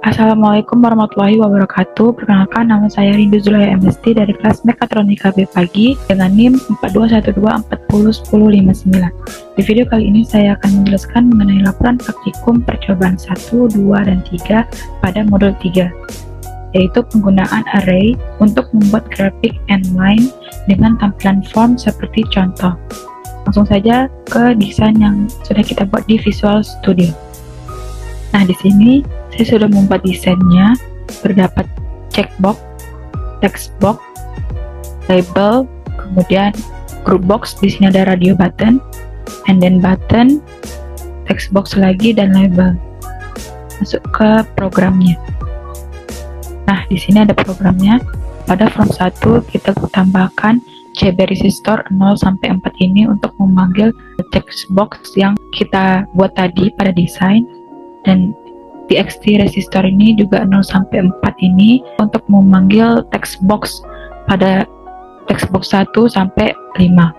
Assalamualaikum warahmatullahi wabarakatuh. Perkenalkan, nama saya Rindu Zulaya MST dari kelas Mekatronika B pagi dengan NIM 4212401059. Di video kali ini saya akan menjelaskan mengenai laporan praktikum percobaan 1, 2, dan 3 pada modul 3, yaitu penggunaan array untuk membuat grafik inline dengan tampilan form seperti contoh. Langsung saja ke desain yang sudah kita buat di Visual Studio. Nah, di sini saya sudah membuat desainnya, terdapat checkbox, text box, label, kemudian group box. Di sini ada radio button, and then button, text box lagi, dan label. Masuk ke programnya. Nah, di sini ada programnya. Pada form 1 kita tambahkan CB resistor 0 sampai 4 ini untuk memanggil text box yang kita buat tadi pada desain, dan TXT resistor ini juga 0 sampai 4 ini untuk memanggil text box pada text box 1 sampai 5.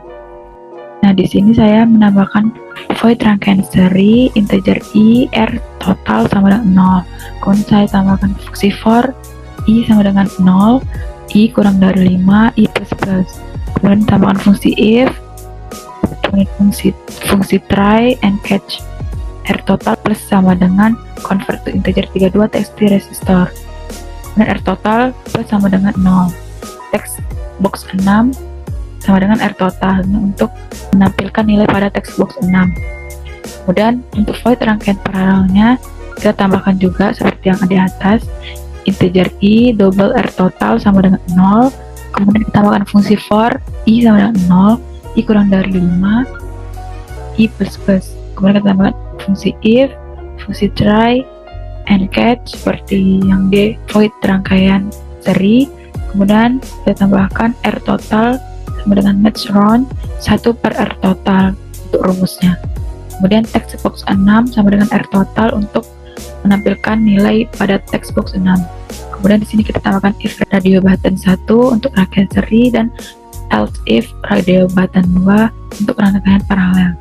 Nah, di sini saya menambahkan void rangkaian seri integer i r total sama dengan 0. Kemudian saya tambahkan fungsi for i sama dengan 0, i kurang dari 5, i plus plus. Kemudian tambahkan fungsi if, kemudian fungsi try and catch. R total plus sama dengan convert to integer 32 TXT resistor. Dan R total plus sama dengan 0. Text box 6 sama dengan R total untuk menampilkan nilai pada text box 6. Kemudian untuk void rangkaian paralelnya kita tambahkan juga seperti yang ada di atas, integer i double R total sama dengan 0. Kemudian kita tambahkan fungsi for i sama dengan 0, i kurang dari 5, i plus plus. Kemudian kita tambahkan fungsi if, fungsi try, and catch seperti yang di void rangkaian seri. Kemudian kita tambahkan R total sama dengan match round 1 per R total untuk rumusnya. Kemudian text box 6 sama dengan R total untuk menampilkan nilai pada text box 6. Kemudian di sini kita tambahkan if radio button 1 untuk rangkaian seri dan else if radio button 2 untuk rangkaian paralel.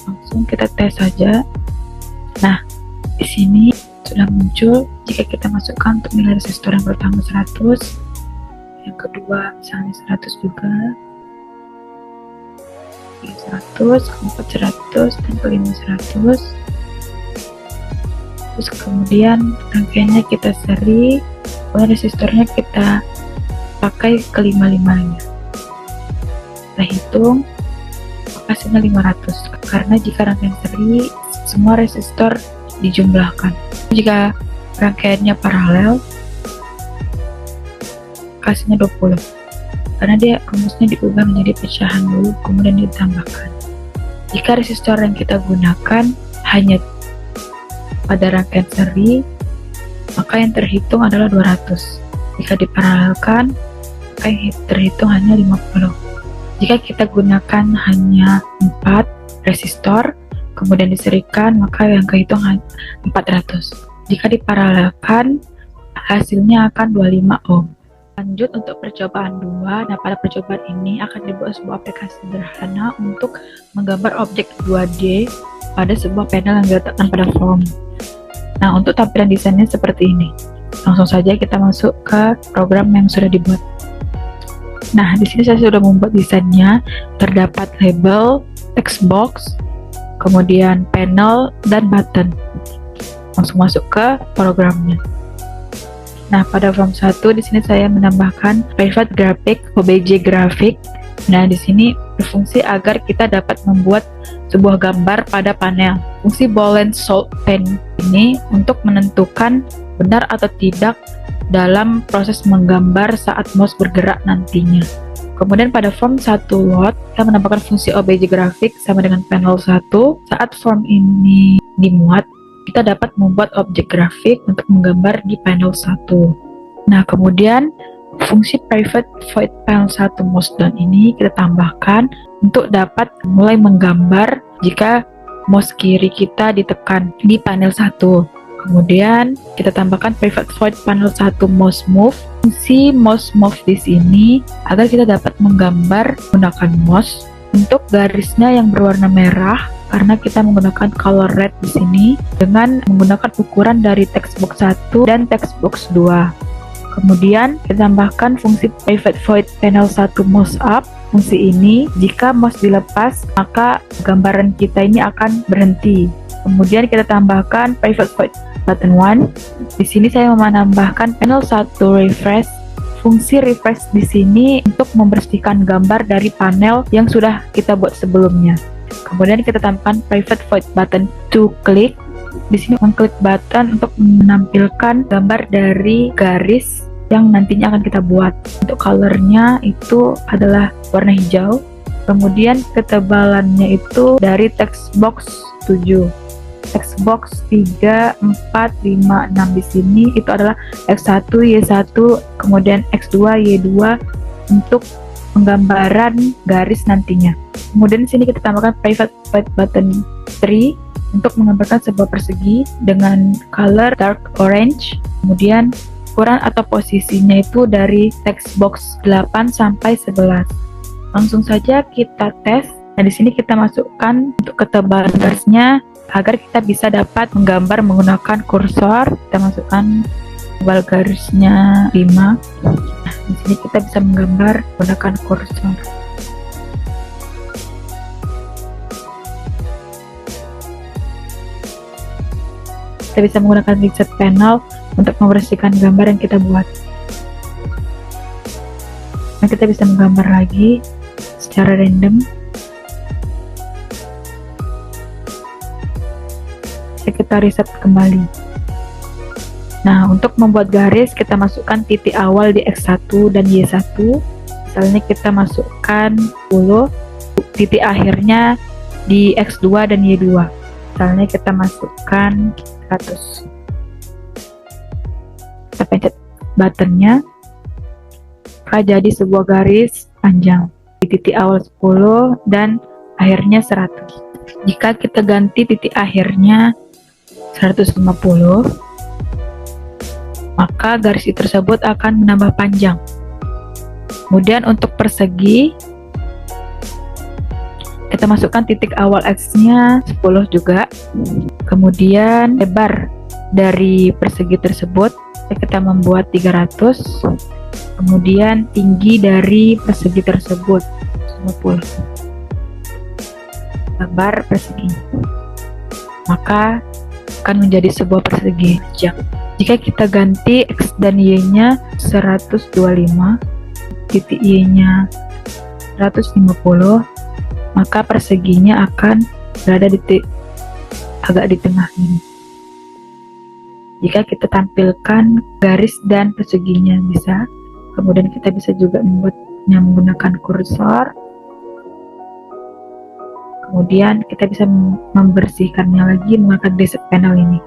Langsung kita tes saja. Nah, di sini sudah muncul jika kita masukkan untuk nilai resistor yang pertama 100, yang kedua misalnya 100 juga, 100, keempat 100, dan kelima 100. Terus kemudian rangkaiannya kita seri, kemudian resistornya kita pakai kelima-limanya. Kita hitung, hasilnya 500, karena jika rangkaian seri semua resistor dijumlahkan. Jika rangkaiannya paralel hasilnya 20, karena dia rumusnya diubah menjadi pecahan dulu kemudian ditambahkan. Jika resistor yang kita gunakan hanya pada rangkaian seri, maka yang terhitung adalah 200. Jika diparalelkan, maka yang terhitung hanya 50. Jika kita gunakan hanya 4 resistor kemudian diserikan, maka yang kehitung 400. Jika diparalelkan, hasilnya akan 25 ohm. Lanjut untuk percobaan 2. Nah, pada percobaan ini akan dibuat sebuah aplikasi sederhana untuk menggambar objek 2D pada sebuah panel yang diletakkan pada form. Nah, untuk tampilan desainnya seperti ini. Langsung saja kita masuk ke program yang sudah dibuat. Nah, di sini saya sudah membuat desainnya. Terdapat label, text box, kemudian panel, dan button. Langsung masuk ke programnya. Nah, pada form 1 di sini saya menambahkan private graphic, OBJ graphic. Nah, di sini berfungsi agar kita dapat membuat sebuah gambar pada panel. Fungsi ball and sold pen ini untuk menentukan benar atau tidak dalam proses menggambar saat mouse bergerak nantinya. Kemudian pada form 1 load, kita menambahkan fungsi OBJ graphic sama dengan panel 1. Saat form ini dimuat, kita dapat membuat objek grafik untuk menggambar di panel 1. Nah, kemudian fungsi private void panel 1 mouse down ini kita tambahkan untuk dapat mulai menggambar jika mouse kiri kita ditekan di panel 1. Kemudian kita tambahkan private void panel 1 mouse move. Fungsi mouse move di sini agar kita dapat menggambar menggunakan mouse. Untuk garisnya yang berwarna merah karena kita menggunakan color red di sini dengan menggunakan ukuran dari text box 1 dan text box 2. Kemudian kita tambahkan fungsi private void panel 1 mouse up. Fungsi ini jika mouse dilepas maka gambaran kita ini akan berhenti. Kemudian kita tambahkan private void button 1. Di sini saya menambahkan panel 1 refresh. Fungsi refresh di sini untuk membersihkan gambar dari panel yang sudah kita buat sebelumnya. Kemudian kita tambahkan private void button to click. Di sini mengklik button untuk menampilkan gambar dari garis yang nantinya akan kita buat. Untuk colornya itu adalah warna hijau. Kemudian ketebalannya itu dari text box 7. Text box 3, 4, 5, 6 di sini itu adalah X1, Y1, kemudian X2, Y2 untuk penggambaran garis nantinya. Kemudian di sini kita tambahkan private void button 3 untuk menggambarkan sebuah persegi dengan color dark orange. Kemudian ukuran atau posisinya itu dari text box 8 sampai 11. Langsung saja kita tes. Nah, di sini kita masukkan untuk ketebalan garisnya agar kita bisa dapat menggambar menggunakan kursor. Kita masukkan tebal garisnya 5. Nah, di sini kita bisa menggambar menggunakan kursor. Kita bisa menggunakan reset panel untuk membersihkan gambar yang kita buat. Nah, kita bisa menggambar lagi secara random. Kita reset kembali. Nah, untuk membuat garis kita masukkan titik awal di X1 dan Y1. Misalnya kita masukkan 10, titik akhirnya di X2 dan Y2. Misalnya kita masukkan 100. Kita pencet buttonnya, maka jadi sebuah garis panjang di titik awal 10 dan akhirnya 100. Jika kita ganti titik akhirnya 150, maka garis tersebut akan menambah panjang. Kemudian untuk persegi kita masukkan titik awal X-nya 10 juga. Kemudian lebar dari persegi tersebut kita membuat 300. Kemudian tinggi dari persegi tersebut 50. Lebar persegi, maka akan menjadi sebuah persegi panjang. Jika kita ganti X dan Y-nya 125, titik Y-nya 150, maka perseginya akan berada di agak di tengah ini. Jika kita tampilkan garis dan perseginya bisa, kemudian kita bisa juga membuatnya menggunakan kursor. Kemudian kita bisa membersihkannya lagi menggunakan reset panel ini.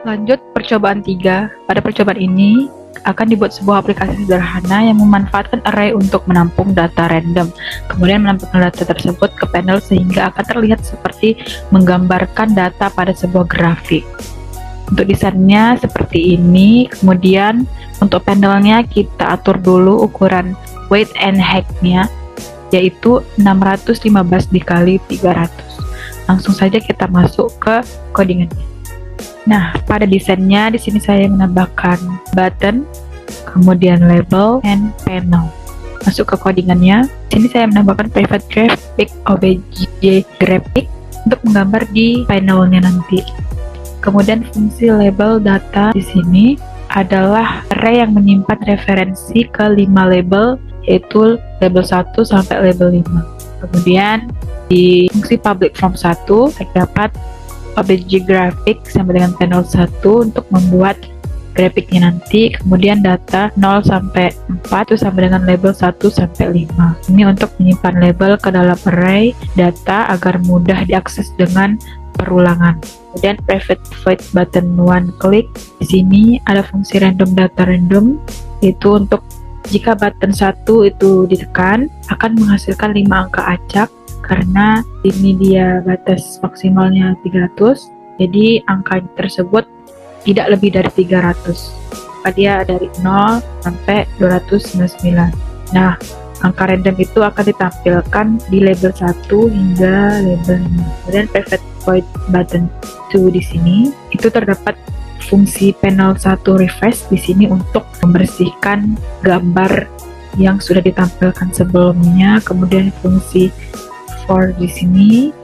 Lanjut percobaan 3. Pada percobaan ini akan dibuat sebuah aplikasi sederhana yang memanfaatkan array untuk menampung data random. Kemudian menampilkan data tersebut ke panel sehingga akan terlihat seperti menggambarkan data pada sebuah grafik. Untuk desainnya seperti ini. Kemudian untuk panelnya kita atur dulu ukuran width and height-nya, yaitu 615 dikali 300. Langsung saja kita masuk ke codingannya. Nah, pada desainnya di sini saya menambahkan button, kemudian label and panel. Masuk ke codingannya. Di sini saya menambahkan private graphic obj graphic untuk menggambar di panelnya nanti. Kemudian fungsi label data di sini adalah array yang menyimpan referensi ke 5 label, yaitu label 1 sampai label 5. Kemudian di fungsi public from 1 terdapat object graphic sampai dengan panel 1 untuk membuat grafiknya nanti. Kemudian data 0 sampai 4 itu sampai dengan label 1 sampai 5. Ini untuk menyimpan label ke dalam array data agar mudah diakses dengan perulangan. Kemudian private void button one click. Di sini ada fungsi random data random, yaitu untuk jika button 1 itu ditekan akan menghasilkan 5 angka acak, karena ini dia batas maksimalnya 300, jadi angka tersebut tidak lebih dari 300, maka dia dari 0 sampai 299. Nah, Angka random itu akan ditampilkan di label 1 hingga label 5. Kemudian private void button 2 di sini itu terdapat fungsi panel 1 refresh di sini untuk membersihkan gambar yang sudah ditampilkan sebelumnya. Kemudian fungsi for di sini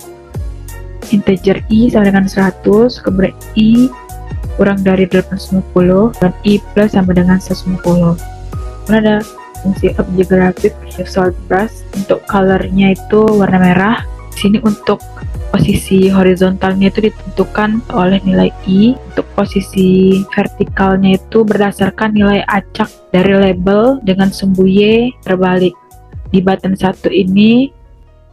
integer i sama dengan 100, kemudian i kurang dari 850 dan i plus sama dengan 150. Kemudian ada fungsi object graphic visual brush, untuk colornya itu warna merah. Di sini untuk posisi horizontalnya itu ditentukan oleh nilai i, untuk posisi vertikalnya itu berdasarkan nilai acak dari label dengan sumbu y terbalik. Di button 1 ini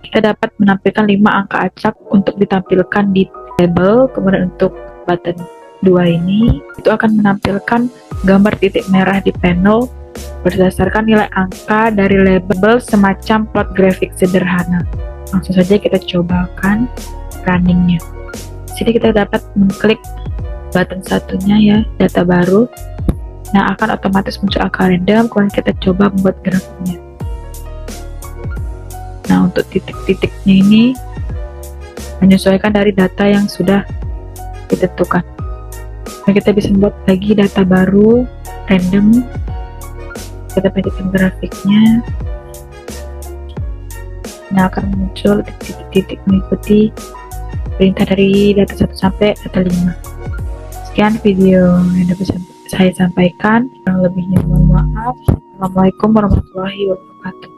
kita dapat menampilkan 5 angka acak untuk ditampilkan di label. Kemudian untuk button 2 ini itu akan menampilkan gambar titik merah di panel berdasarkan nilai angka dari label, semacam plot grafik sederhana. Langsung saja kita cobakan runningnya. Sini kita dapat mengklik button satunya ya, data baru. Nah, akan otomatis muncul angka random. Kemudian kita coba membuat grafiknya. Nah, untuk titik-titiknya ini menyesuaikan dari data yang sudah ditentukan. Nah, kita bisa membuat lagi data baru random. Kita pencetkan grafiknya. Nah, akan muncul titik-titik mengikuti perintah dari data 1 sampai data 5. Sekian video yang dapat saya sampaikan. Kurang lebihnya mohon maaf. Assalamualaikum warahmatullahi wabarakatuh.